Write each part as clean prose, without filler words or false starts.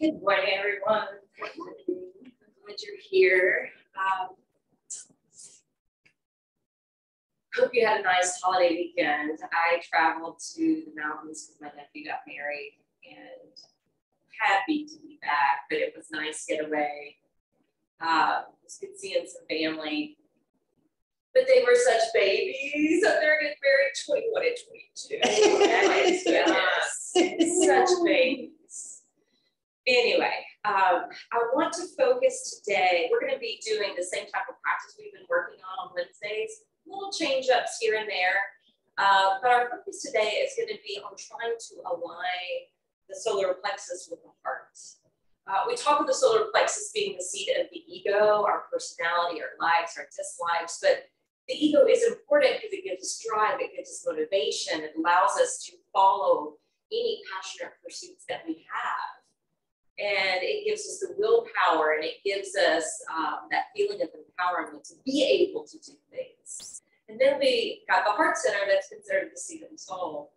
Good morning, everyone. I'm glad you're here. Hope you had a nice holiday weekend. I traveled to the mountains because my nephew got married, and happy to be back, but it was nice to get away. It was good seeing some family, but they were such babies. So they're getting married 21 and 22. Yes, such babies. Anyway, I want to focus today. We're going to be doing the same type of practice we've been working on Wednesdays. Little change ups here and there. But our focus today is going to be on trying to align the solar plexus with the heart. We talk of the solar plexus being the seat of the ego, our personality, our likes, our dislikes, but the ego is important because it gives us drive, it gives us motivation, it allows us to follow any passionate pursuits that we have. And it gives us the willpower, and it gives us that feeling of empowerment to be able to do things. And then we got the heart center that's considered the seat of the soul.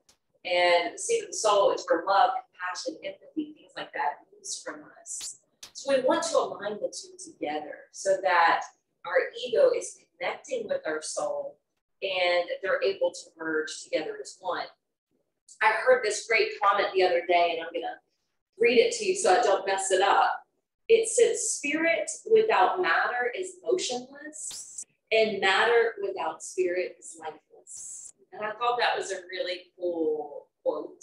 And the seat of the soul is where love, compassion, empathy, things like that moves from us. So we want to align the two together so that our ego is connecting with our soul and they're able to merge together as one. I heard this great comment the other day, and I'm going to read it to you so I don't mess it up. It says, spirit without matter is motionless, and matter without spirit is lifeless. And I thought that was a really cool quote.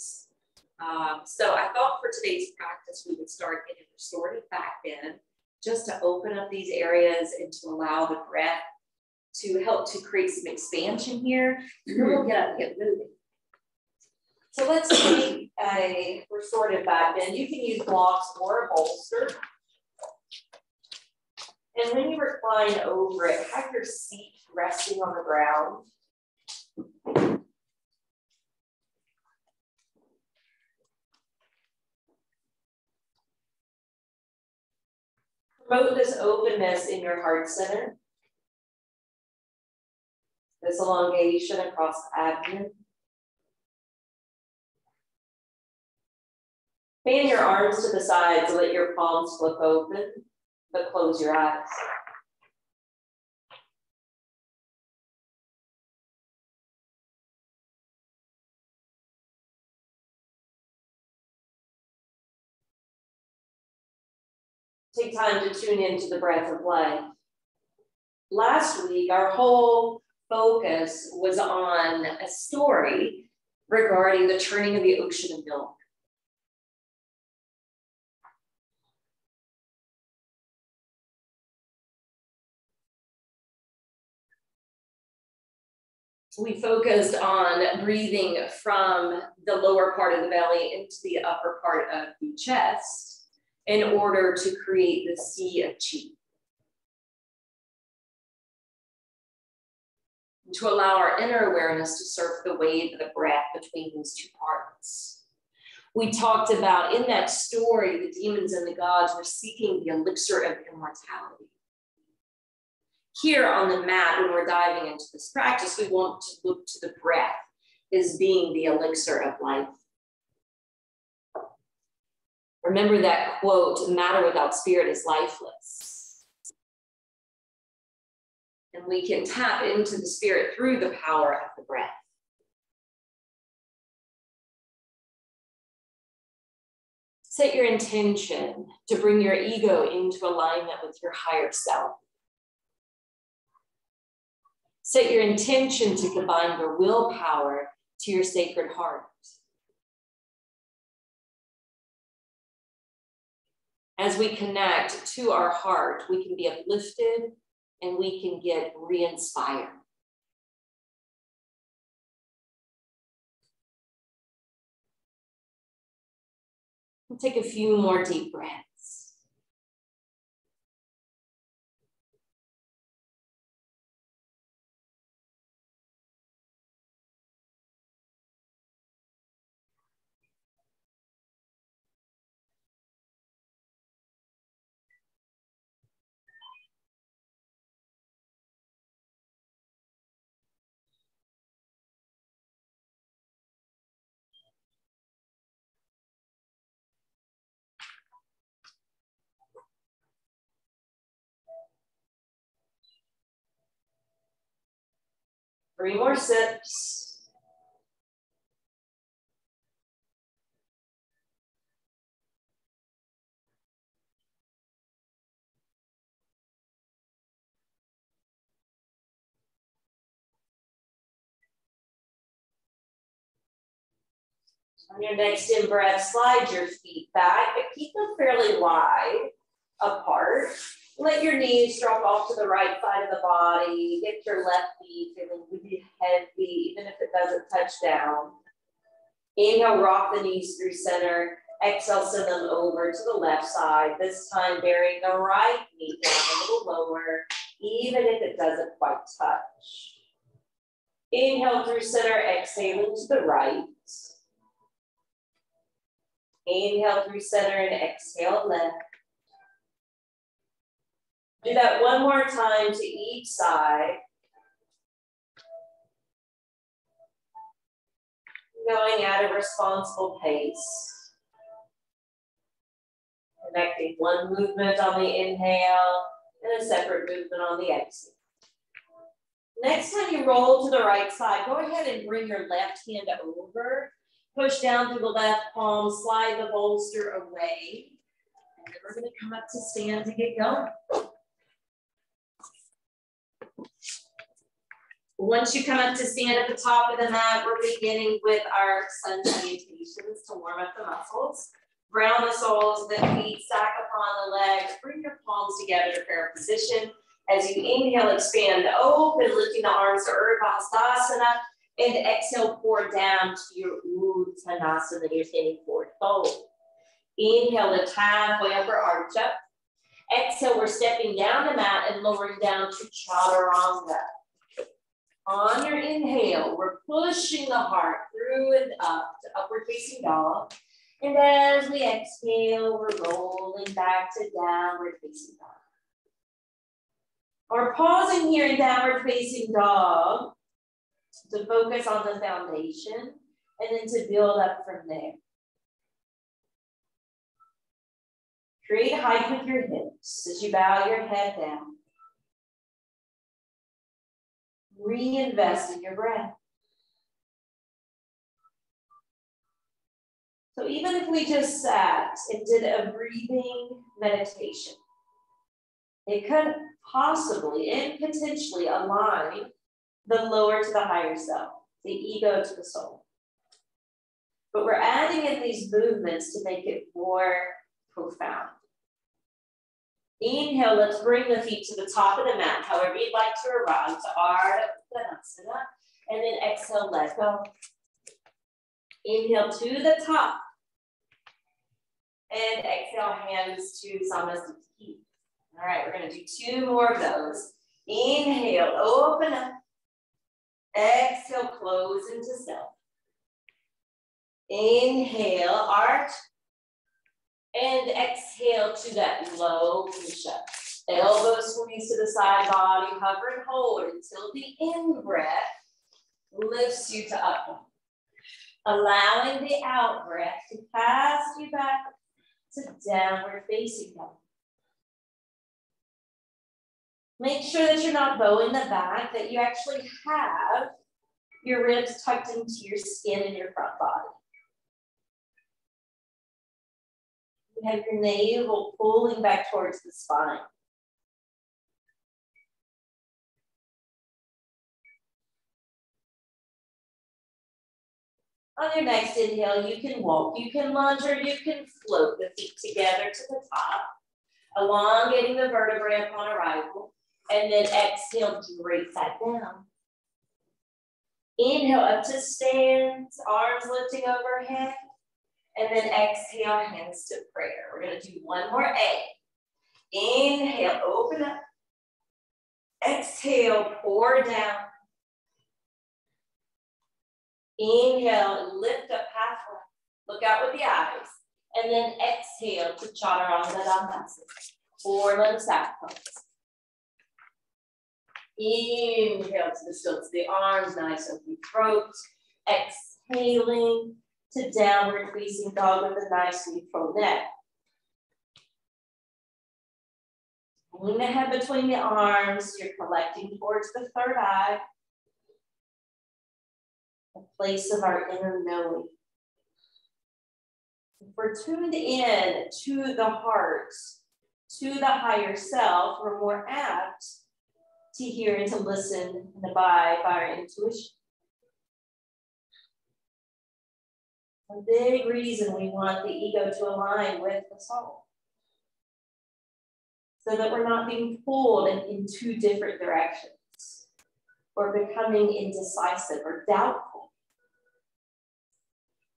So I thought for today's practice, we would start in a restorative back bend, just to open up these areas and to allow the breath to help to create some expansion here. And then we'll get up and get moving. So let's take a restorative back bend. You can use blocks or a bolster. And when you recline over it, have your seat resting on the ground. Promote this openness in your heart center. This elongation across the abdomen. Fan your arms to the sides and let your palms flip open, but close your eyes. Take time to tune into the breath of life. Last week, our whole focus was on a story regarding the turning of the ocean of milk. We focused on breathing from the lower part of the belly into the upper part of the chest in order to create the sea of chi. And to allow our inner awareness to surf the wave of the breath between these two parts. We talked about in that story, the demons and the gods were seeking the elixir of immortality. Here on the mat, when we're diving into this practice, we want to look to the breath as being the elixir of life. Remember that quote, matter without spirit is lifeless. And we can tap into the spirit through the power of the breath. Set your intention to bring your ego into alignment with your higher self. Set your intention to combine your willpower to your sacred heart. As we connect to our heart, we can be uplifted and we can get re-inspired. We'll take a few more deep breaths. 3 more sips. On your next in breath, slide your feet back, but keep them fairly wide apart. Let your knees drop off to the right side of the body. Get your left knee feeling really heavy, even if it doesn't touch down. Inhale, rock the knees through center. Exhale, send them over to the left side. This time, burying the right knee down a little lower, even if it doesn't quite touch. Inhale through center, exhaling to the right. Inhale through center and exhale left. Do that one more time to each side. Going at a responsible pace. Connecting one movement on the inhale and a separate movement on the exhale. Next time you roll to the right side, go ahead and bring your left hand over. Push down through the left palm, slide the bolster away. And then we're going to come up to stand to get going. Once you come up to stand at the top of the mat, we're beginning with our sun salutations to warm up the muscles. Ground the soles of the feet, stack upon the legs, bring your palms together to prayer position. As you inhale, expand open, lifting the arms to Urdhva Hastasana, and exhale, pour down to your Uttanasana, your standing forward fold. Inhale, lift halfway, upper arch up. Exhale, we're stepping down the mat and lowering down to Chaturanga. On your inhale, we're pushing the heart through and up to upward facing dog. And as we exhale, we're rolling back to downward facing dog. We're pausing here in downward facing dog to focus on the foundation and then to build up from there. Create height with your hips as you bow your head down. Reinvest in your breath. So even if we just sat and did a breathing meditation, it could possibly and potentially align the lower to the higher self, the ego to the soul. But we're adding in these movements to make it more profound. Inhale, let's bring the feet to the top of the mat, however you'd like to arrive, to Ardha Uttanasana, and then exhale, let go. Inhale to the top, and exhale, hands to Samasthiti. All right, we're gonna do 2 more of those. Inhale, open up. Exhale, close into self. Inhale, arch. And exhale to that low push-up. Elbows squeeze to the side body, hover and hold until the in-breath lifts you to up. Allowing the out-breath to pass you back to downward facing dog. Make sure that you're not bowing the back, that you actually have your ribs tucked into your skin and your front body. You have your navel pulling back towards the spine. On your next inhale, you can walk, you can lunge, or you can float the feet together to the top, elongating the vertebrae upon arrival, and then exhale, drape that down. Inhale up to stand, arms lifting overhead. And then exhale, hands to prayer. We're gonna do 1 more A. Inhale, open up. Exhale, pour down. Inhale, lift up halfway. Look out with the eyes. And then exhale to Chaturanga Dandasana. 4 limbs back pose. Inhale to the stilts of the arms, nice open throat. Exhaling to downward facing dog with a nice neutral neck. Pulling the head between the arms, you're collecting towards the third eye. a place of our inner knowing. If we're tuned in to the heart, to the higher self, we're more apt to hear and to listen and abide by our intuition. A big reason we want the ego to align with the soul, so that we're not being pulled in two different directions or becoming indecisive or doubtful.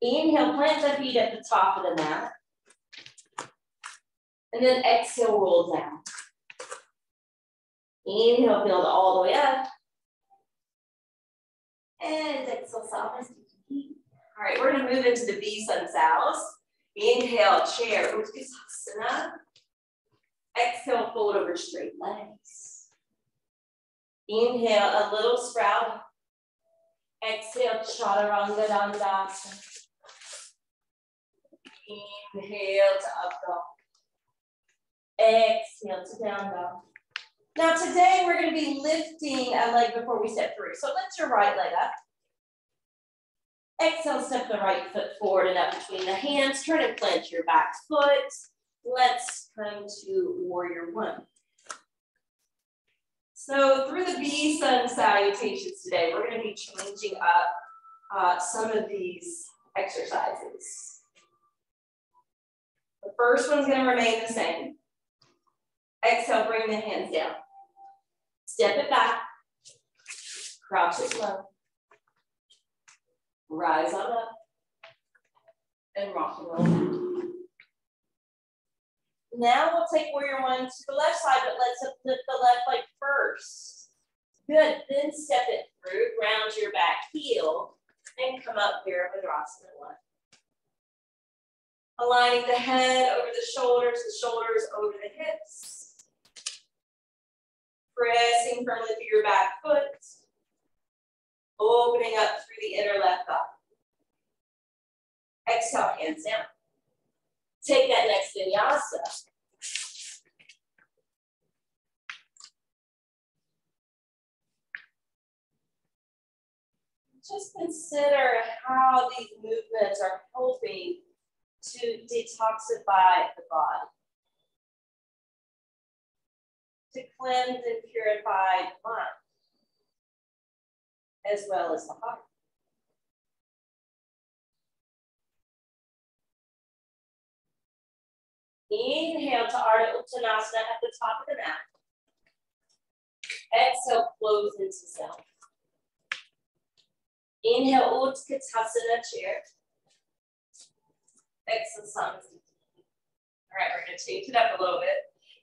Inhale, plant the feet at the top of the mat. And then exhale, roll down. Inhale, build all the way up. And exhale, softness. All right, we're gonna move into the V-Sun-Sows. Inhale, chair, Utkatasana. Exhale, fold over straight legs. Inhale, a little sprout. Exhale, Chaturanga Dandasana. Inhale to up dog. Exhale to down dog. Now today we're going to be lifting a leg before we step through. So lift your right leg up. Exhale, step the right foot forward and up between the hands. Turn and plant your back foot. Let's come to warrior one. So through the V-Sun salutations today, we're going to be changing up some of these exercises. The first one's going to remain the same. Exhale, bring the hands down. Step it back. Crouch it low. Rise on up. And rock and roll back. Now we'll take warrior one to the left side, but let's lift the left leg first. Good, then step it through, ground your back heel, and come up Virabhadrasana one. Aligning the head over the shoulders over the hips. Pressing firmly through your back foot. Opening up through the inner left thigh. Exhale, hands down. Take that next vinyasa. Just consider how these movements are helping to detoxify the body, to cleanse and purify the mind, as well as the heart. Inhale to Ardha Uttanasana at the top of the mat. Exhale, close into self. Inhale, Utkatasana chair. Exhale, Samastiti. All right, we're going to change it up a little bit.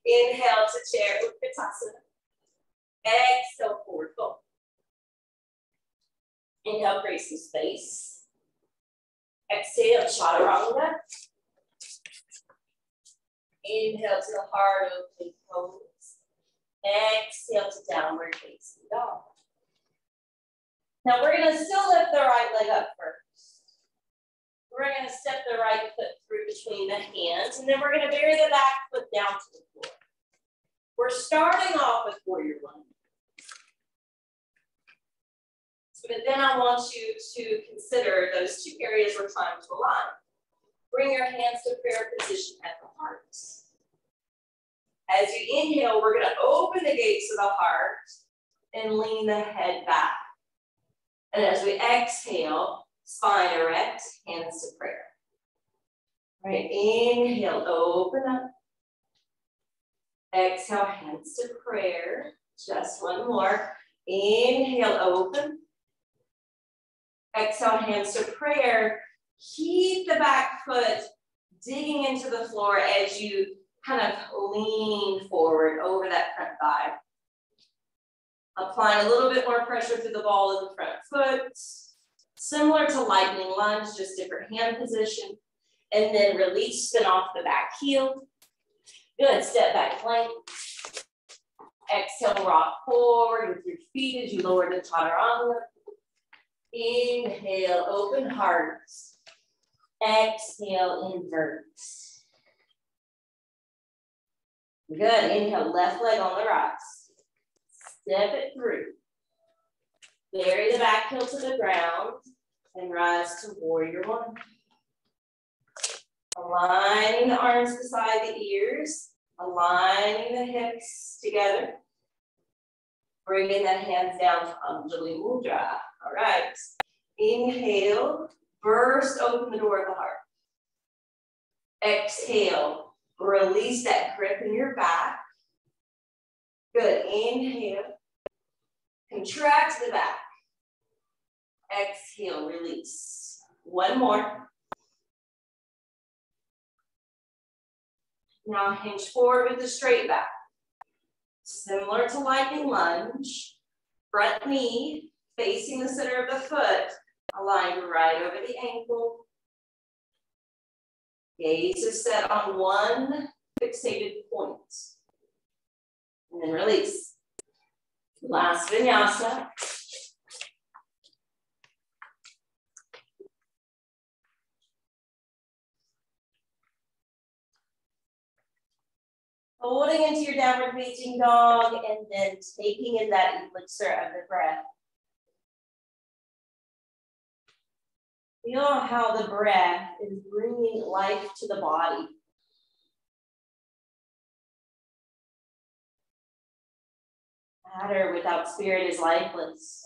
Inhale to chair, Utkatasana. Exhale, forward fold. Inhale, create some space. Exhale, Chaturanga. Inhale to the heart open pose. Exhale to downward facing dog. Now we're going to still lift the right leg up first. We're going to step the right foot through between the hands, and then we're going to bury the back foot down to the floor. We're starting off with warrior one. But then I want you to consider those two areas we're trying to align. Bring your hands to prayer position at the heart. As you inhale, we're going to open the gates of the heart and lean the head back. And as we exhale, spine erect, hands to prayer. All right, inhale, open up. Exhale, hands to prayer. Just one more. Inhale, open. Exhale, hands to prayer. Keep the back foot digging into the floor as you kind of lean forward over that front thigh. Applying a little bit more pressure through the ball of the front foot. Similar to lightning lunge, just different hand position. And then release, spin off the back heel. Good, step back plank. Exhale, rock forward with your feet as you lower to Chaturanga. Inhale, open heart. Exhale, invert. Good, inhale, left leg on the right. Step it through. Bury the back heel to the ground. And rise to warrior one. Aligning the arms beside the ears, aligning the hips together. Bringing the hands down to Anjali Mudra. All right. Inhale, burst open the door of the heart. Exhale, release that grip in your back. Good. Inhale, contract the back. Exhale, release. One more. Now hinge forward with the straight back. Similar to lightning lunge. Front knee facing the center of the foot, aligned right over the ankle. Gaze is set on one fixated point. And then release. Last vinyasa. Holding into your downward facing dog and then taking in that elixir of the breath. Feel how the breath is bringing life to the body. Matter without spirit is lifeless.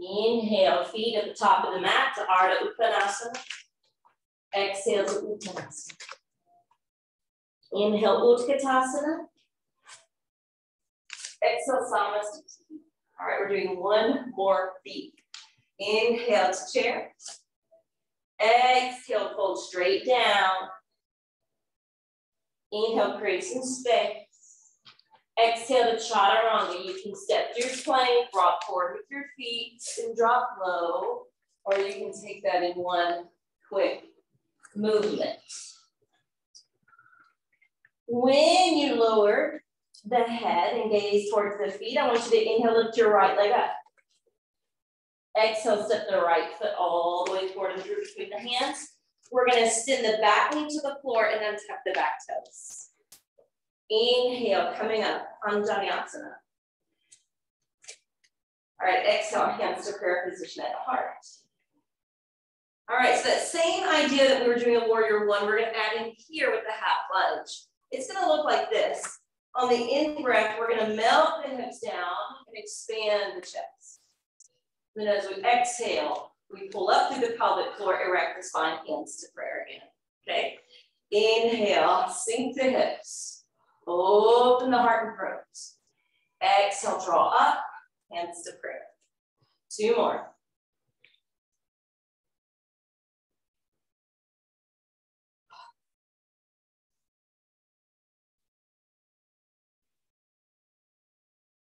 Inhale, feet at the top of the mat to Ardha Uttanasana. Exhale to Uttanasana. Inhale, Utkatasana. Exhale, Samasthiti. All right, we're doing one more feet. Inhale to chair. Exhale, fold straight down. Inhale, create some space. Exhale to Chaturanga. You can step through plank, rock forward with your feet, and drop low, or you can take that in one quick movement. When you lower the head and gaze towards the feet, I want you to inhale, lift your right leg up. Exhale, step the right foot all the way forward and through between the hands. We're going to extend the back knee to the floor and untuck the back toes. Inhale, coming up, Anjaneyasana. All right, exhale, hands to prayer position at the heart. All right, so that same idea that we were doing a warrior one, we're going to add in here with the half lunge. It's going to look like this. On the in breath, we're going to melt the hips down and expand the chest. Then as we exhale, we pull up through the pelvic floor, erect the spine, hands to prayer again. Okay? Inhale, sink the hips. Open the heart and throat. Exhale, draw up, hands to prayer. Two more.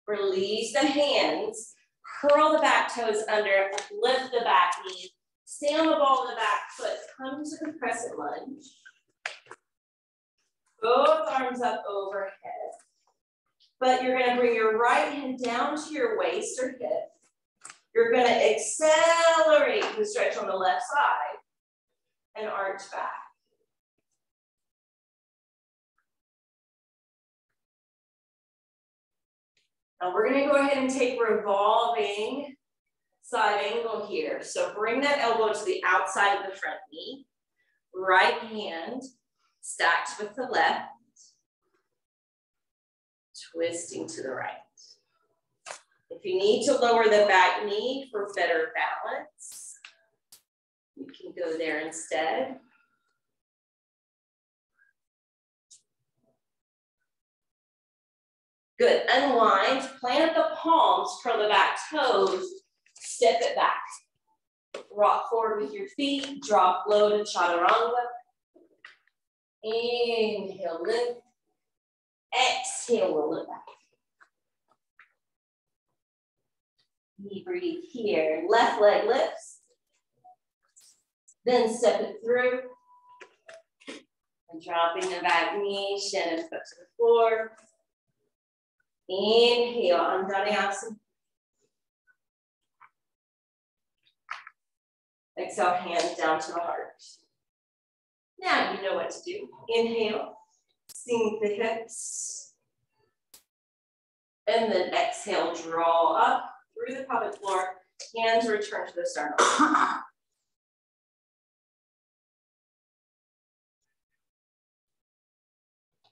Release the hands, curl the back toes under, lift the back knee, stay on the ball of the back foot, come to the crescent lunge. Both arms up overhead. But you're going to bring your right hand down to your waist or hip. You're going to accelerate the stretch on the left side and arch back. Now we're going to go ahead and take revolving side angle here. So bring that elbow to the outside of the front knee. Right hand stacked with the left. Twisting to the right. If you need to lower the back knee for better balance, you can go there instead. Good, unwind, plant the palms, curl the back toes, step it back. Rock forward with your feet, drop low to Chaturanga. Inhale, lift. Exhale, roll it back. You breathe here. Left leg lifts. Then step it through. And dropping the back knee, shin and foot to the floor. Inhale, Anjaneyasana. Exhale, hands down to the heart. Now you know what to do. Inhale, sink the hips. And then exhale, draw up through the pelvic floor. Hands return to the sternum.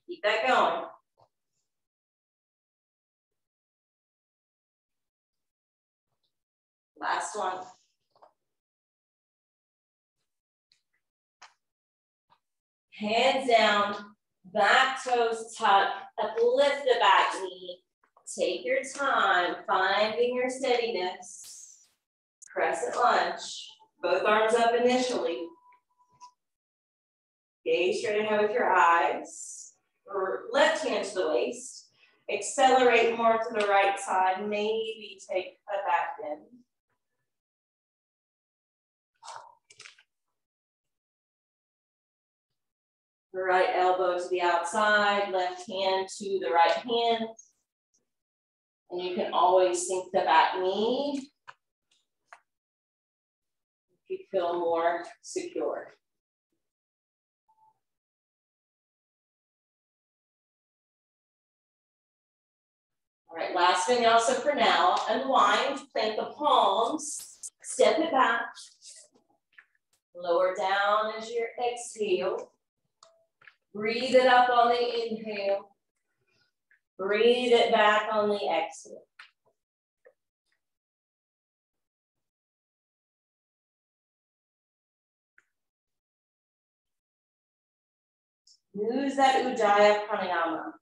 Keep that going. Last one. Hands down, back toes tuck, uplift the back knee. Take your time, finding your steadiness. Crescent lunge, both arms up initially. Gaze straight ahead with your eyes. Left hand to the waist. Accelerate more to the right side, maybe take a back bend. The right elbow to the outside, left hand to the right hand. And you can always sink the back knee if you feel more secure. All right, last vinyasa for now. Unwind, plant the palms, step it back. Lower down as you exhale. Breathe it up on the inhale. Breathe it back on the exhale. Use that Ujjayi pranayama.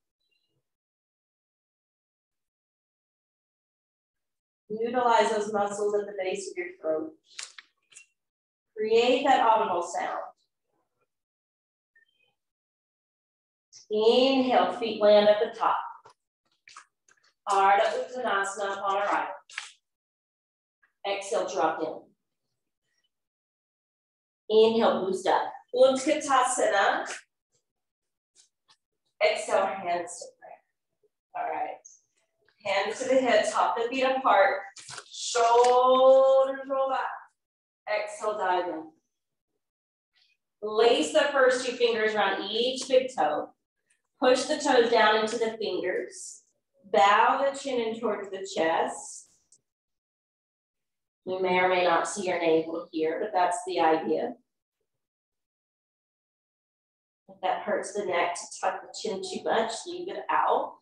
Utilize those muscles at the base of your throat. Create that audible sound. Inhale, feet land at the top. Ardha Uttanasana upon arrival. Exhale, drop in. Inhale, boost up. Utkatasana. Exhale, hands to prayer. All right. Hands to the hips, hop the feet apart. Shoulders roll back. Exhale, dive in. Lace the first two fingers around each big toe. Push the toes down into the fingers. Bow the chin in towards the chest. You may or may not see your navel here, but that's the idea. If that hurts the neck to tuck the chin too much, leave it out.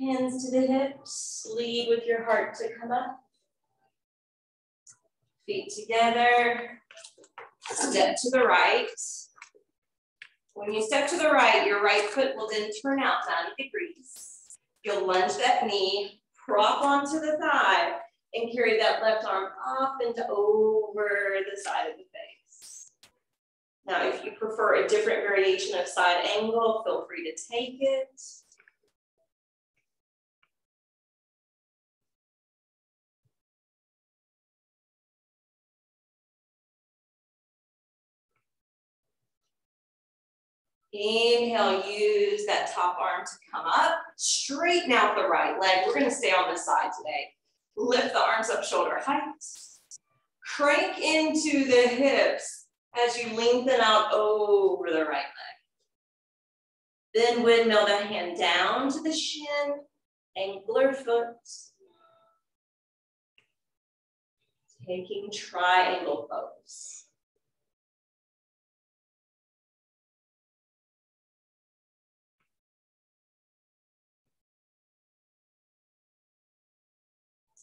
Hands to the hips, lead with your heart to come up. Feet together, step to the right. When you step to the right, your right foot will then turn out 90 degrees. You'll lunge that knee, prop onto the thigh, and carry that left arm up and over the side of the face. Now, if you prefer a different variation of side angle, feel free to take it. Inhale, use that top arm to come up. Straighten out the right leg. We're gonna stay on this side today. Lift the arms up shoulder height. Crank into the hips as you lengthen out over the right leg. Then windmill the hand down to the shin, angular foot. Taking triangle pose.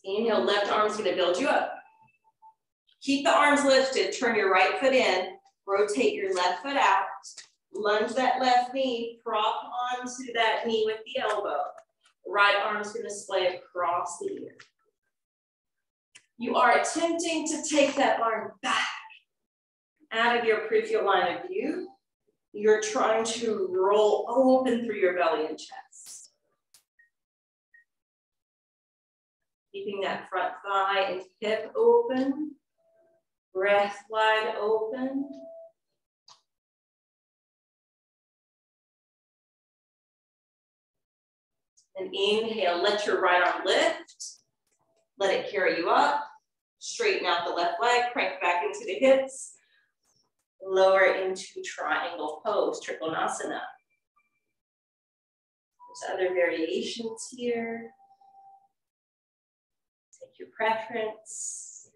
Inhale, left arm's gonna build you up. Keep the arms lifted, turn your right foot in, rotate your left foot out, lunge that left knee, prop onto that knee with the elbow. Right arm's gonna splay across the ear. You are attempting to take that arm back out of your peripheral line of view. You're trying to roll open through your belly and chest. Keeping that front thigh and hip open, breath wide open. And inhale, let your right arm lift. Let it carry you up. Straighten out the left leg, crank back into the hips. Lower into triangle pose, Trikonasana. There's other variations here. Take your preference.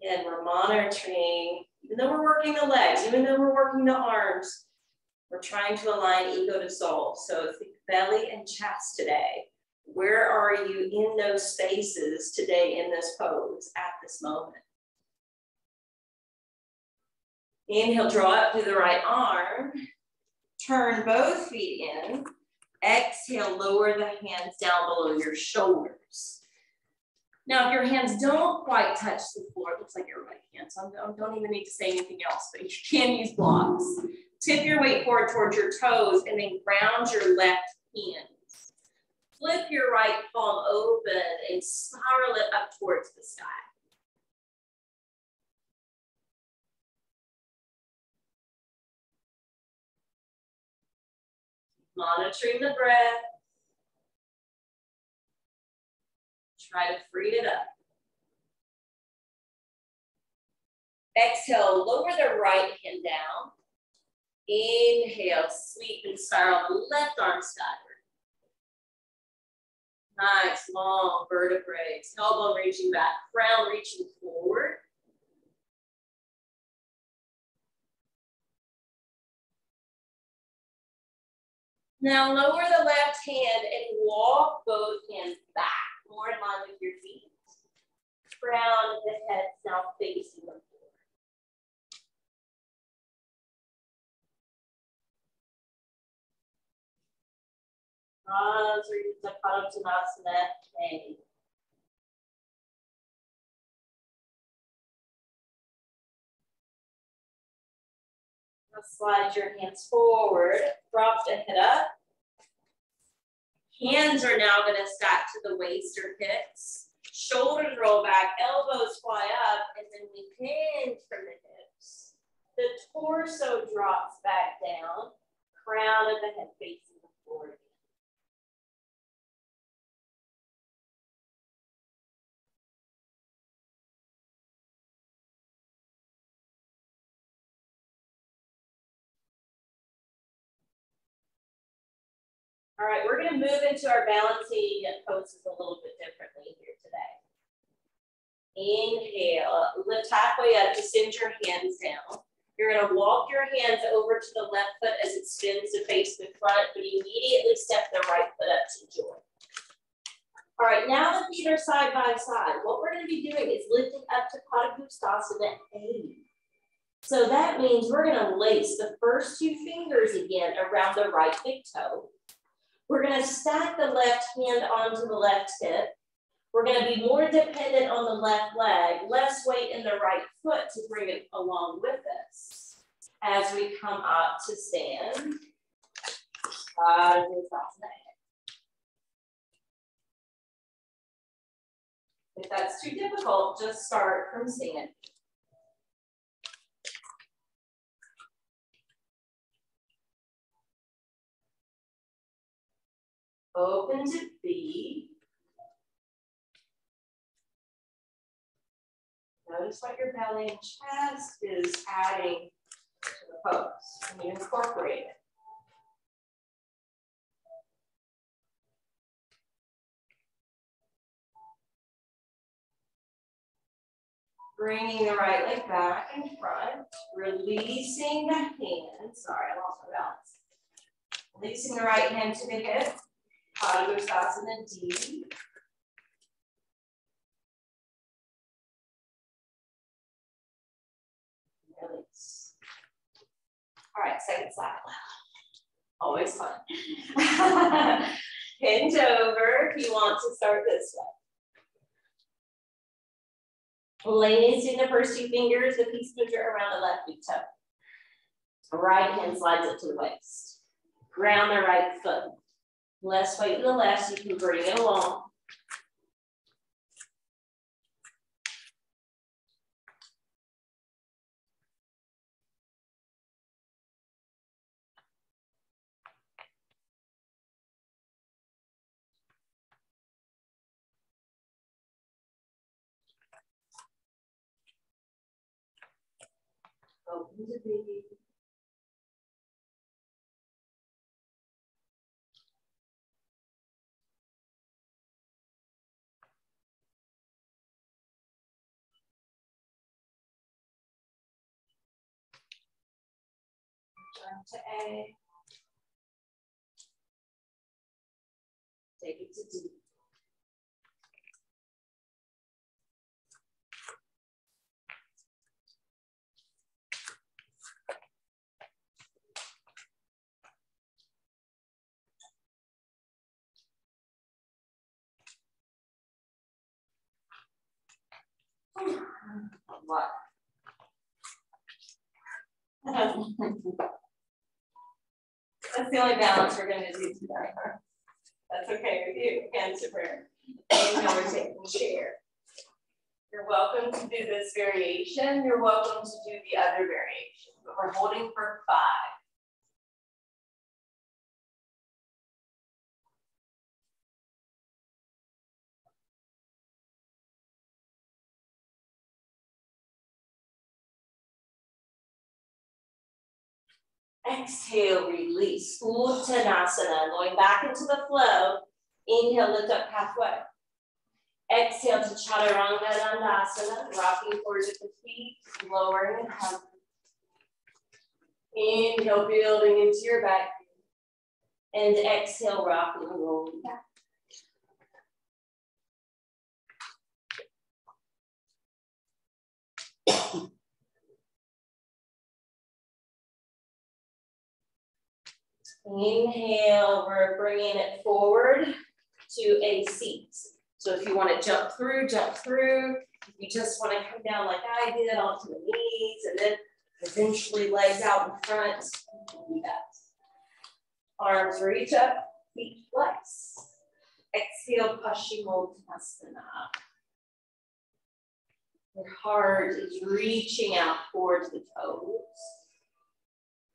Again, we're monitoring, even though we're working the legs, even though we're working the arms, we're trying to align ego to soul. So think belly and chest today. Where are you in those spaces today in this pose at this moment? Inhale, draw up through the right arm. Turn both feet in. Exhale, lower the hands down below your shoulders. Now, if your hands don't quite touch the floor, it looks like everybody can, so I don't even need to say anything else, but you can use blocks. Tip your weight forward towards your toes and then ground your left hand. Flip your right palm open and spiral it up towards the sky. Monitoring the breath. Try to free it up. Exhale, lower the right hand down. Inhale, sweep and spiral the left arm skyward. Nice, long vertebrae. Tailbone reaching back, crown reaching forward. Now lower the left hand and walk both hands back, more in line with your feet. Crown of the head now facing the floor. Uttanasana. Now slide your hands forward, drop the head up. Hands are now going to stack to the waist or hips. Shoulders roll back, elbows fly up, and then we hinge from the hips. The torso drops back down, crown of the head facing the floor again. All right, we're going to move into our balancing poses a little bit differently here today. Inhale, lift halfway up, just send your hands down. You're going to walk your hands over to the left foot as it spins to face the front, but immediately step the right foot up to join. All right, now the feet are side by side. What we're going to be doing is lifting up to Padangusthasana 8. So that means we're going to lace the first two fingers again around the right big toe. We're going to stack the left hand onto the left hip. We're going to be more dependent on the left leg, less weight in the right foot to bring it along with us. As we come up to stand, if that's too difficult, just start from stand. Open to B. Notice what your belly and chest is adding to the pose when you incorporate it. Bringing the right leg back in front, releasing the hand. Sorry, I lost my balance. Releasing the right hand to the hip. Padangusthasana D. Release. All right, second side. Always fun. Hinge over if you want to start this way. Lacing the first two fingers, the peace mover around the left big toe. Right hand slides up to the waist. Ground the right foot. Less weight in the left, so you can bring it along. into baby. Turn to A. Take it to D. What? That's the only balance we're going to do today. That's okay with you. Hands to prayer. And now we're taking chair. You're welcome to do this variation. You're welcome to do the other variation, but we're holding for 5. Exhale, release. Uttanasana, going back into the flow. Inhale, lift up halfway. Exhale to Chaturanga Dandasana, rocking forward with the feet, lowering and hovering. Inhale, building into your back. And exhale, rocking and rolling back. Inhale, we're bringing it forward to a seat. So if you want to jump through, jump through. If you just want to come down like I did onto the knees and then eventually legs out in front, do that. Arms reach up, feet flex. Exhale, Paschimottanasana. Your heart is reaching out towards the toes.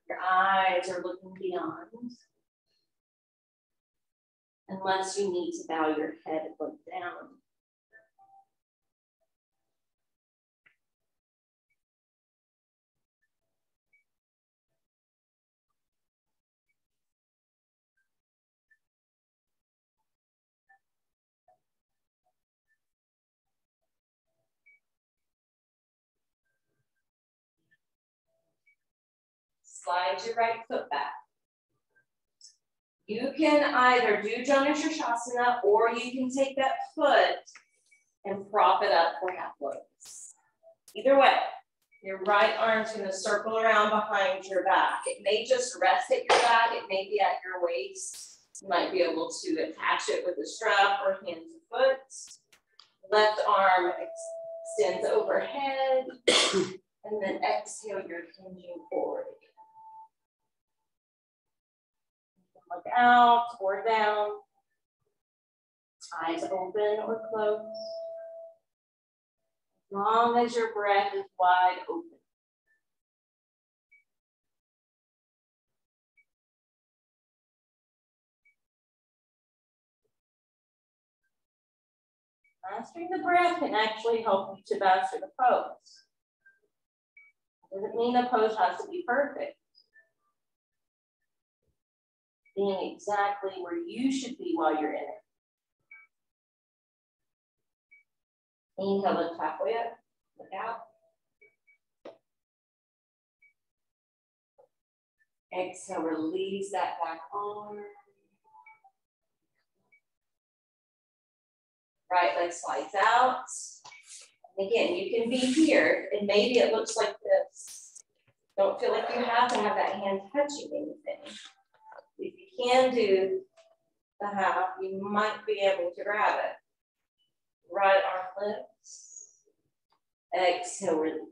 Your eyes are looking beyond. Unless you need to bow your head and look down. Slide your right foot back. You can either do Janu Shirshasana or you can take that foot and prop it up for half lotus. Either way, your right arm's going to circle around behind your back. It may just rest at your back. It may be at your waist. You might be able to attach it with a strap or hand to foot. Left arm extends overhead. And then exhale, you're hinging forward again. Look out or down. Eyes open or closed. As long as your breath is wide open. Mastering the breath can actually help you to master the pose. Doesn't mean the pose has to be perfect. Being exactly where you should be while you're in it. Inhale, lift halfway up, look out. Exhale, release that back arm. Right leg slides out. And again, you can be here, and maybe it looks like this. Don't feel like you have to have that hand touching anything. If you can do the half, you might be able to grab it. Right arm lifts. Exhale, release.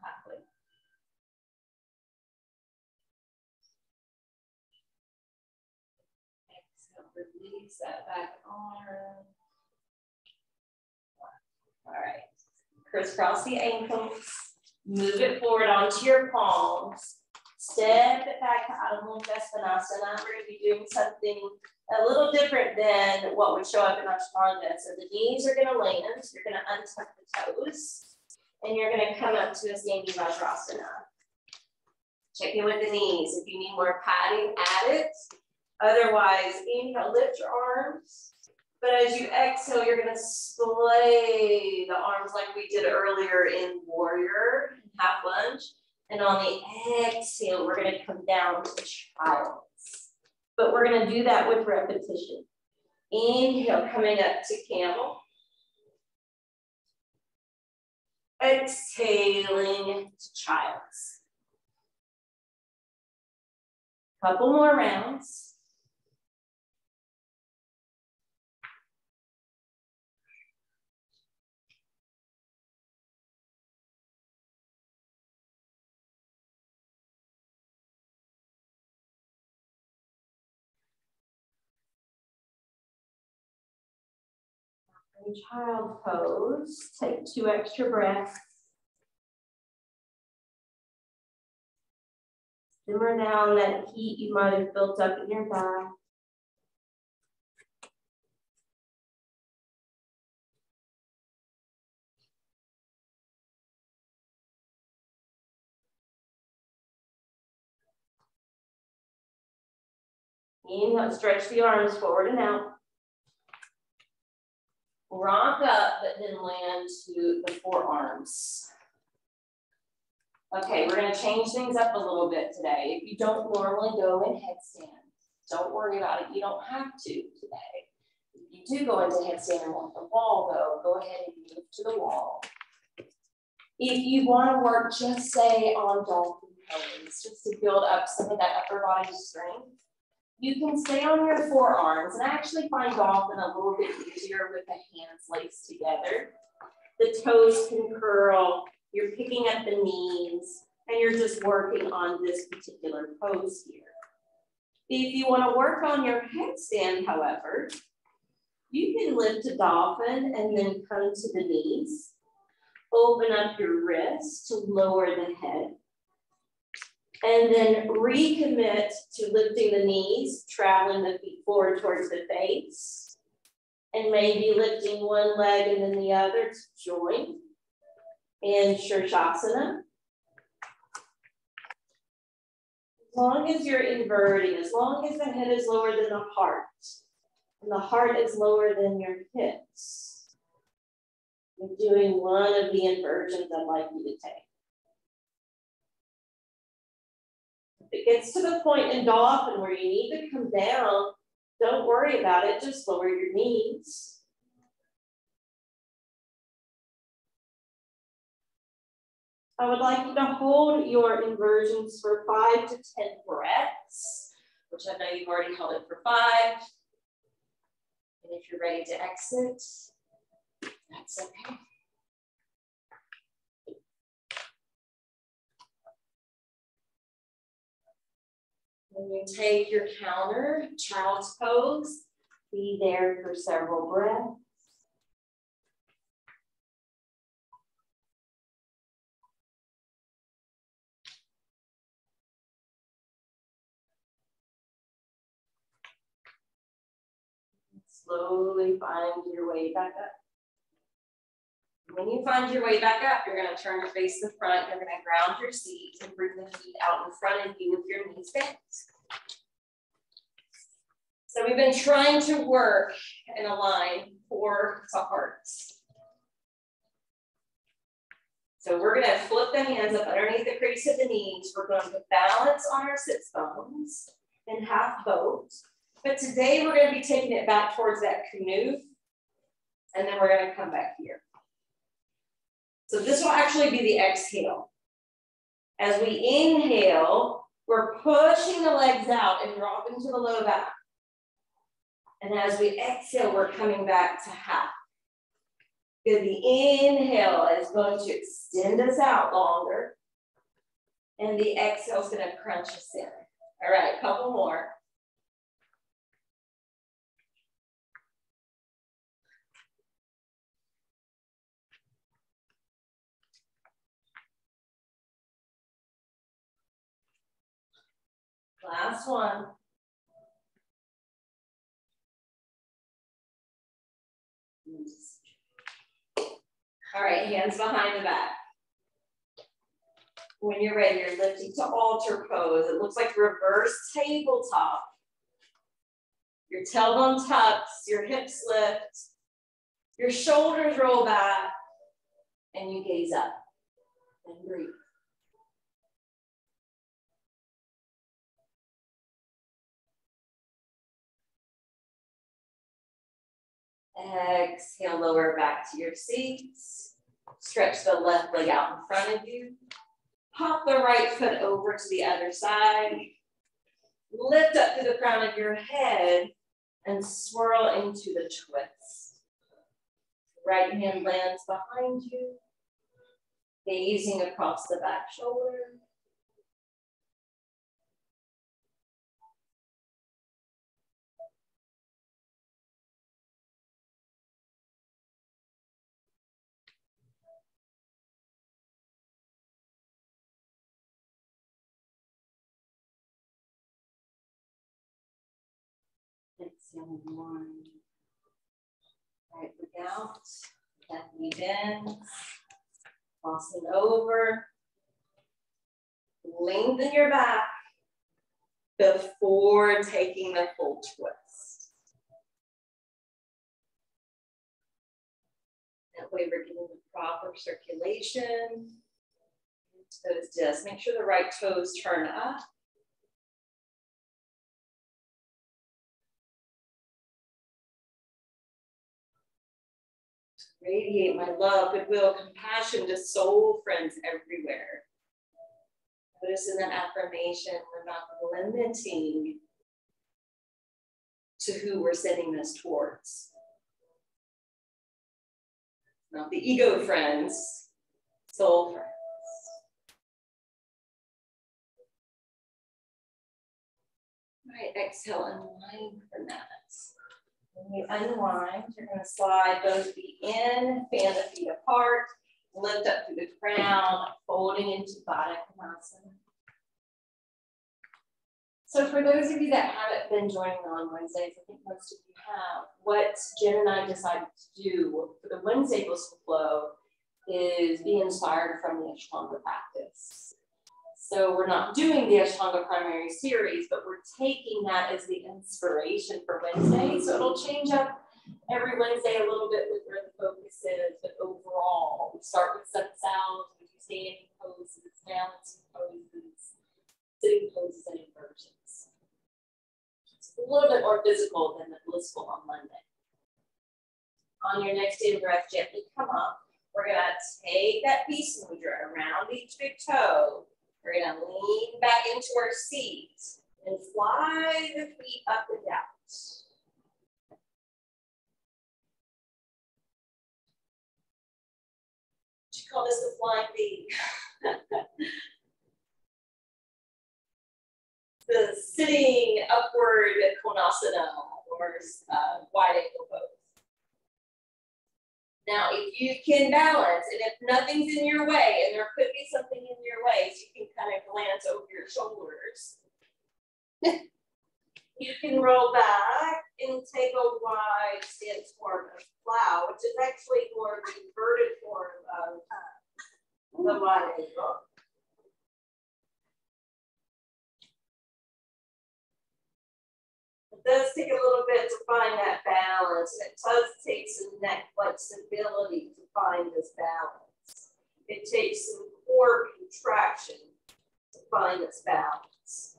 Halfway. Exhale. Release that back arm. All right. Crisscross the ankles. Move it forward onto your palms. Step it back to Adho Mukha Svanasana. We're going to be doing something a little different than what would show up in Ashtanga. So the knees are going to land. You're going to untuck the toes. And you're going to come up to a standing Vajrasana. Check in with the knees. If you need more padding, add it. Otherwise, inhale, lift your arms. But as you exhale, you're going to splay the arms like we did earlier in warrior, half lunge. And on the exhale, we're going to come down to child's. But we're going to do that with repetition. Inhale, coming up to camel. Exhaling to child's. Couple more rounds. In child pose, take 2 extra breaths. Simmer down that heat you might have built up in your back. Inhale, stretch the arms forward and out. Rock up, but then land to the forearms. Okay, we're going to change things up a little bit today. If you don't normally go in headstand, don't worry about it. You don't have to today. If you do go into headstand and want the wall, though, go ahead and move to the wall. If you want to work, just say on dolphin pose, just to build up some of that upper body strength. You can stay on your forearms, and I actually find dolphin a little bit easier with the hands laced together. The toes can curl, you're picking up the knees, and you're just working on this particular pose here. If you want to work on your headstand, however, you can lift to dolphin and then come to the knees. Open up your wrists to lower the head. And then recommit to lifting the knees, traveling the feet forward towards the face. And maybe lifting one leg and then the other to join. And Shirshasana. As long as you're inverting, as long as the head is lower than the heart, and the heart is lower than your hips, you're doing one of the inversions I'd like you to take. If it gets to the point in dolphin where you need to come down, don't worry about it, just lower your knees. I would like you to hold your inversions for 5 to 10 breaths, which I know you've already held it for 5. And if you're ready to exit, that's okay. When you take your counter, child's pose, be there for several breaths. Slowly find your way back up. When you find your way back up, you're going to turn to face the front. You're going to ground your seat and bring the feet out in front of you with your knees bent. So we've been trying to work and align core to hearts. So we're going to flip the hands up underneath the crease of the knees. We're going to balance on our sits bones in half boat. But today we're going to be taking it back towards that canoe. And then we're going to come back here. So this will actually be the exhale. As we inhale, we're pushing the legs out and dropping to the low back. And as we exhale, we're coming back to half. Good. The inhale is going to extend us out longer. And the exhale is going to crunch us in. All right, a couple more. Last one. All right, hands behind the back. When you're ready, you're lifting to altar pose. It looks like reverse tabletop. Your tailbone tucks, your hips lift, your shoulders roll back, and you gaze up and breathe. Exhale, lower back to your seats. Stretch the left leg out in front of you. Pop the right foot over to the other side. Lift up through the crown of your head and swirl into the twist. Right hand lands behind you, gazing across the back shoulder. Exhale, one. Right leg out, left knee bends, crossing over. Lengthen your back before taking the full twist. That way we're getting the proper circulation. Toes disc. Make sure the right toes turn up. Radiate my love, goodwill, compassion to soul friends everywhere. Notice in that affirmation, we're not limiting to who we're sending this towards. Not the ego friends, soul friends. All right, exhale, unwind from that. When you unwind, you're going to slide both feet in, fan the feet apart, lift up through the crown, folding into Baddha Konasana. So for those of you that haven't been joining on Wednesdays, I think most of you have, what Jen and I decided to do for the Wednesday Blissful Flow is be inspired from the Ashtanga practice. So we're not doing the Ashtanga primary series, but we're taking that as the inspiration for Wednesday. So it'll change up every Wednesday a little bit with where the focus is, but overall, we start with sun sounds, we do standing poses, balancing poses, sitting poses, and inversions. It's a little bit more physical than the blissful on Monday. On your next in breath, gently come up. We're gonna take that peace mudra around each big toe. We're gonna lean back into our seat and fly the feet up and down. You call this the flying V. The sitting upward Konasana or wide ankle pose. Now, if you can balance, and if nothing's in your way, and there could be something in your way, so you can kind of glance over your shoulders. You can roll back and take a wide stance form of plow, which is actually more of an inverted form of the wide ankle. It does take a little bit to find that balance, and it does take some neck flexibility to find this balance. It takes some core contraction to find this balance.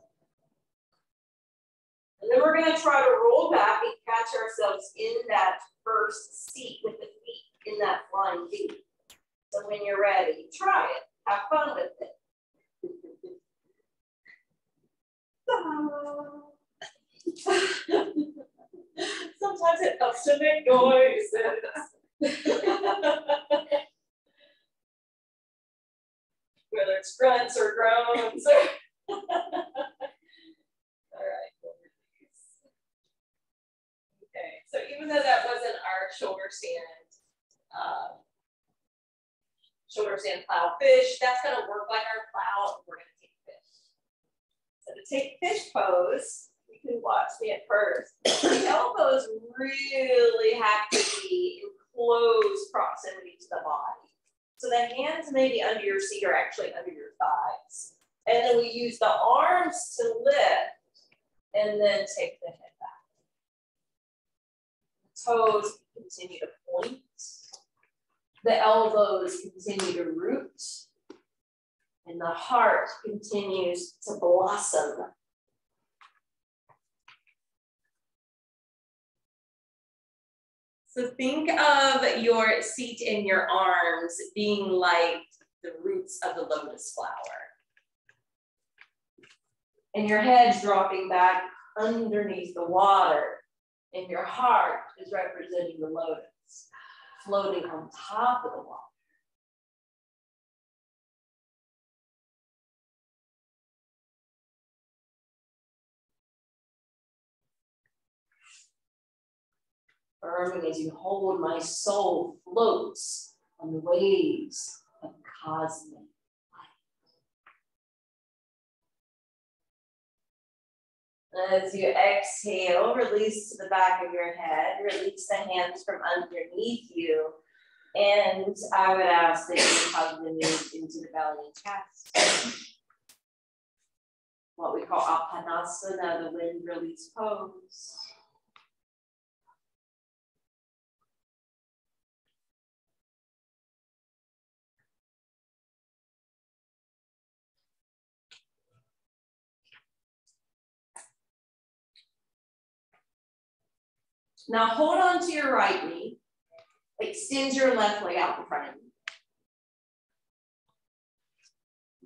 And then we're going to try to roll back and catch ourselves in that first seat with the feet in that flying V. So when you're ready, try it. Have fun with it. Sometimes it helps to make noise. Whether it's grunts or groans. All right. Okay, so even though that wasn't our shoulder stand plow fish, that's going to work like our plow, and we're going to take fish. So to take fish pose, you can watch me at first. The elbows really have to be in close proximity to the body. So the hands may be under your seat or actually under your thighs. And then we use the arms to lift and then take the head back. The toes continue to point. The elbows continue to root. And the heart continues to blossom. So think of your seat and your arms being like the roots of the lotus flower. And your head's dropping back underneath the water. And your heart is representing the lotus, floating on top of the water. Affirming as you hold, my soul floats on the waves of cosmic light. As you exhale, release to the back of your head, release the hands from underneath you. And I would ask that you hug the knees into the belly and chest. What we call Apanasana, the wind release pose. Now hold on to your right knee. Extend your left leg out in front of you.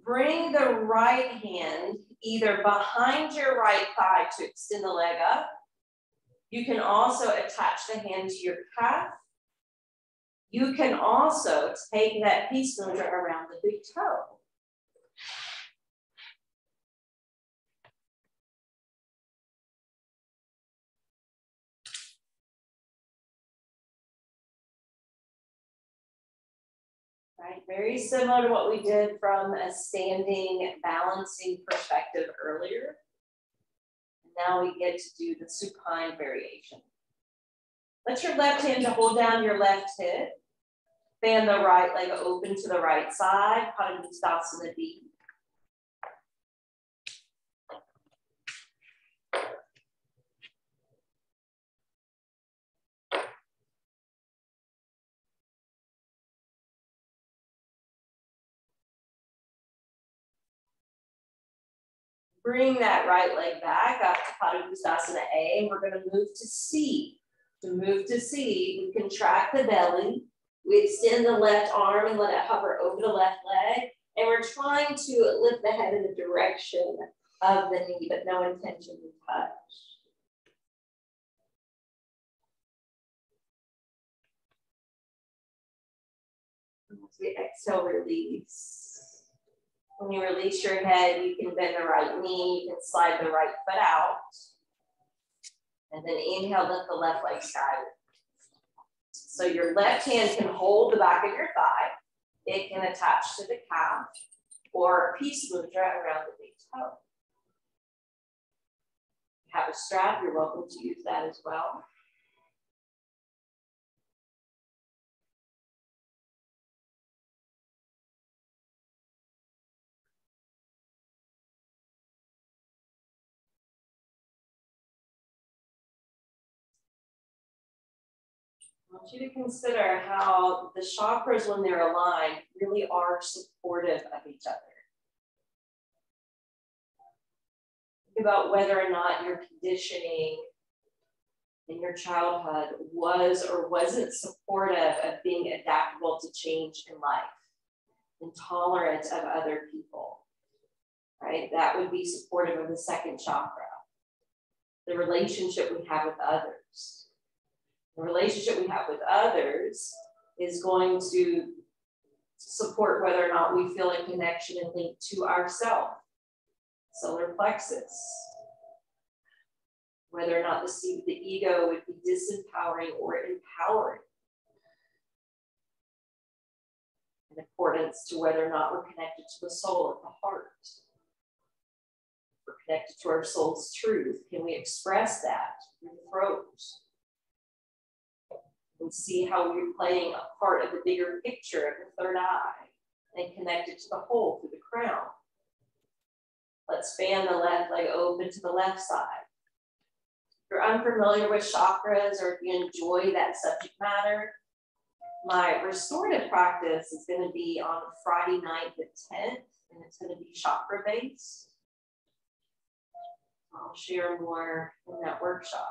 Bring the right hand either behind your right thigh to extend the leg up. You can also attach the hand to your calf. You can also take that peace mudra around the big toe. Right, very similar to what we did from a standing balancing perspective earlier. And now we get to do the supine variation. Let your left hand to hold down your left hip. Bend the right leg open to the right side. Padangusthasana D. Bring that right leg back up to Padangusthasana A. We're going to move to C. To move to C, we contract the belly. We extend the left arm and let it hover over the left leg. And we're trying to lift the head in the direction of the knee, but no intention to touch. As we exhale, release. When you release your head, you can bend the right knee, you can slide the right foot out. And then inhale, lift the left leg skyward. So your left hand can hold the back of your thigh. It can attach to the calf or peace mudra around the big toe. If you have a strap, you're welcome to use that as well. I want you to consider how the chakras, when they're aligned, really are supportive of each other. Think about whether or not your conditioning in your childhood was or wasn't supportive of being adaptable to change in life and tolerant of other people, right? That would be supportive of the second chakra, the relationship we have with others. The relationship we have with others is going to support whether or not we feel a connection and link to ourselves, solar plexus. Whether or not the seed of the ego would be disempowering or empowering. In accordance to whether or not we're connected to the soul of the heart. We're connected to our soul's truth. Can we express that through the throat? And see how we're playing a part of the bigger picture of the third eye and connected to the whole through the crown. Let's fan the left leg open to the left side. If you're unfamiliar with chakras or if you enjoy that subject matter, my restorative practice is going to be on Friday night the 10th, and it's going to be chakra based. I'll share more in that workshop.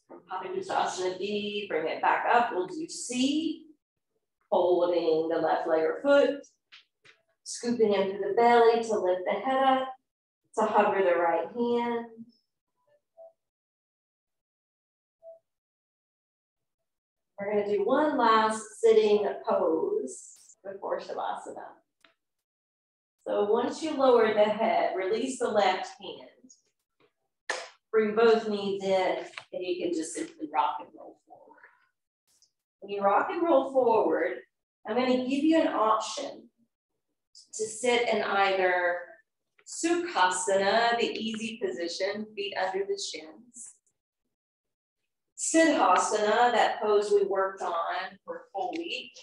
From Padangusasana B, bring it back up. We'll do C, holding the left leg or foot, scooping into the belly to lift the head up, to hover the right hand. We're going to do one last sitting pose before Shavasana. So once you lower the head, release the left hand. Bring both knees in, and you can just simply rock and roll forward. When you rock and roll forward, I'm going to give you an option to sit in either Sukhasana, the easy position, feet under the shins. Siddhasana, that pose we worked on for a full week.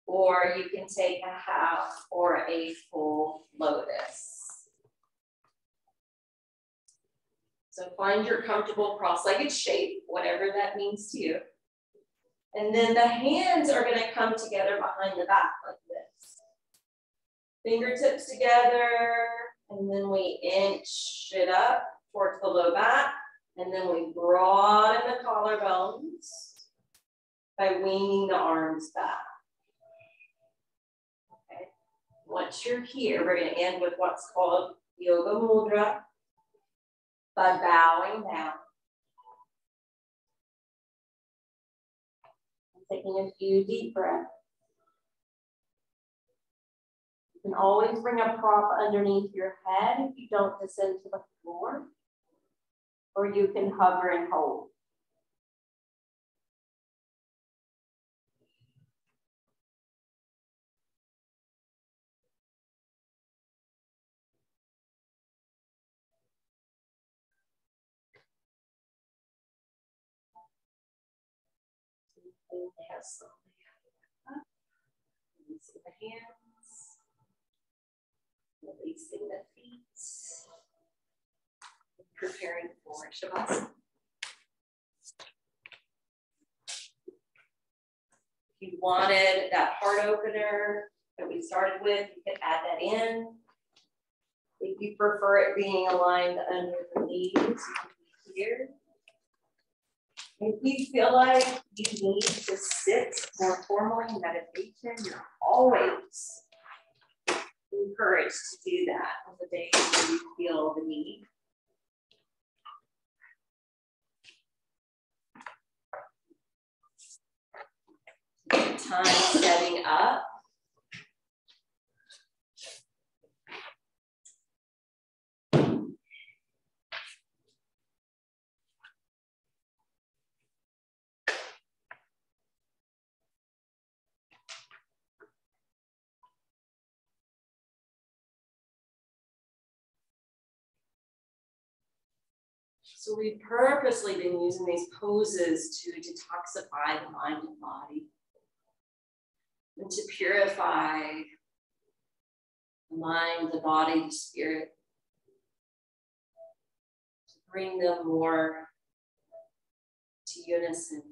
Or you can take a half or a full lotus. So find your comfortable cross-legged shape, whatever that means to you. And then the hands are going to come together behind the back like this. Fingertips together, and then we inch it up towards the low back, and then we broaden the collarbones by winging the arms back. Okay. Once you're here, we're going to end with what's called Yoga Mudra, by bowing down. Taking a few deep breaths. You can always bring a prop underneath your head if you don't descend to the floor, or you can hover and hold. Inhale slowly up. Releasing the hands. Releasing the feet. Preparing for Shavasana. If you wanted that heart opener that we started with, you could add that in. If you prefer it being aligned under the knees, you can be here. If you feel like you need to sit more formally in meditation, you're always encouraged to do that on the days where you feel the need. Time setting up. So we've purposely been using these poses to detoxify the mind and body, and to purify the mind, the body, the spirit, to bring them more to unison.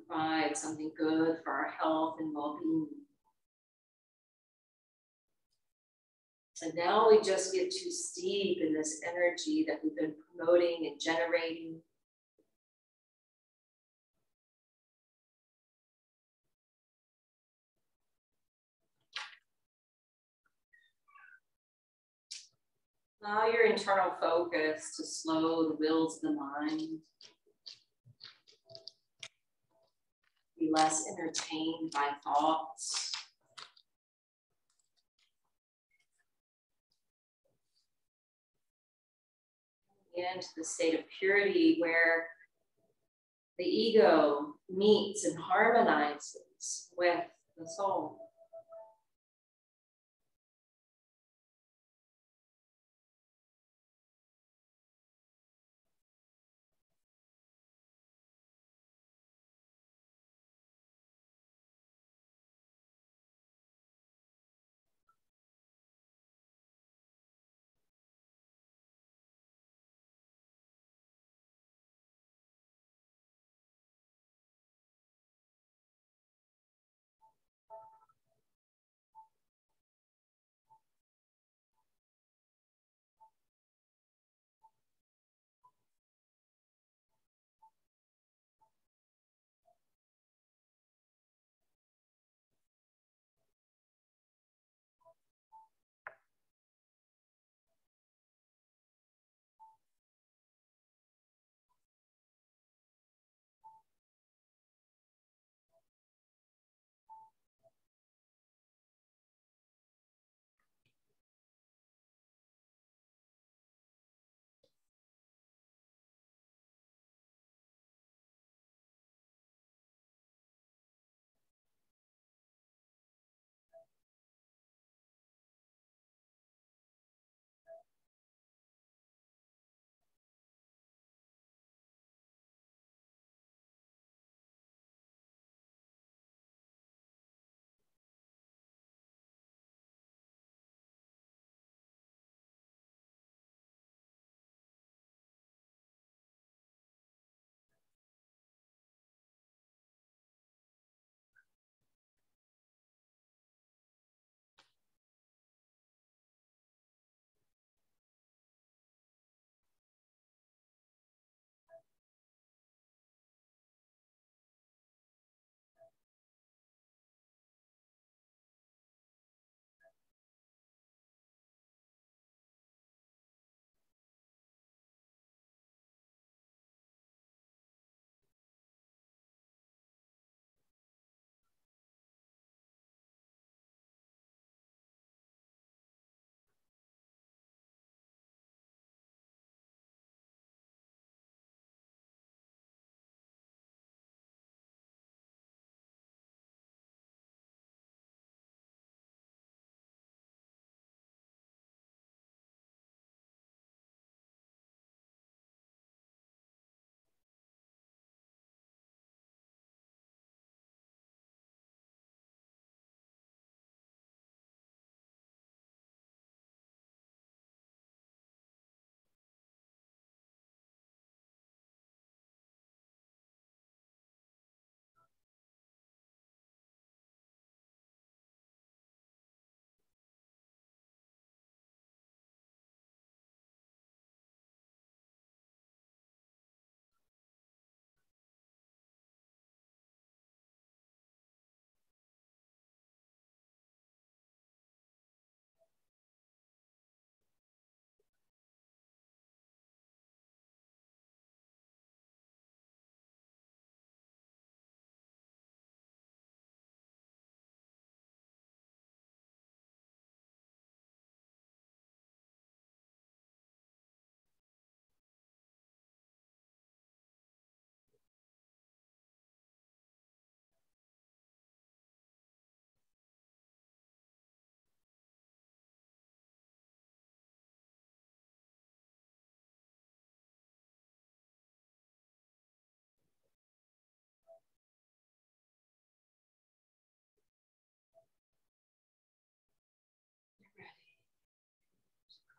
Provide something good for our health and well-being. And now we just get too steep in this energy that we've been promoting and generating. Allow your internal focus to slow the wheels of the mind. Be less entertained by thoughts. Into the state of purity where the ego meets and harmonizes with the soul.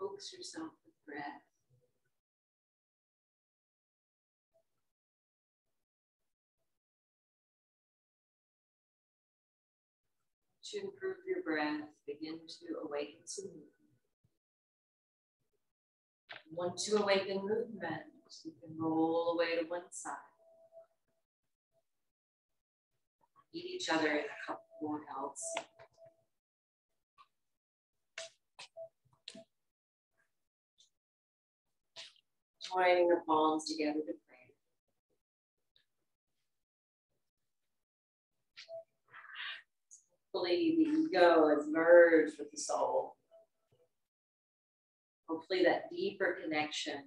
Coax yourself with breath. To improve your breath, begin to awaken some movement. Want to awaken movement, you can roll away to one side. Meet each other in a couple more counts. Joining the palms together to pray. hopefully the ego has merged with the soul. Hopefully that deeper connection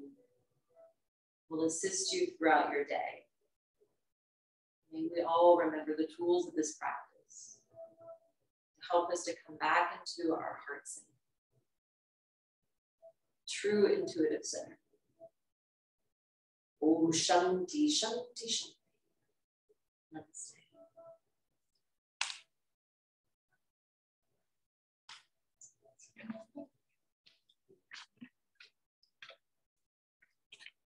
will assist you throughout your day. May we all remember the tools of this practice to help us to come back into our heart center. True intuitive center. Om Shanti, Shanti, Shanti. Namaste.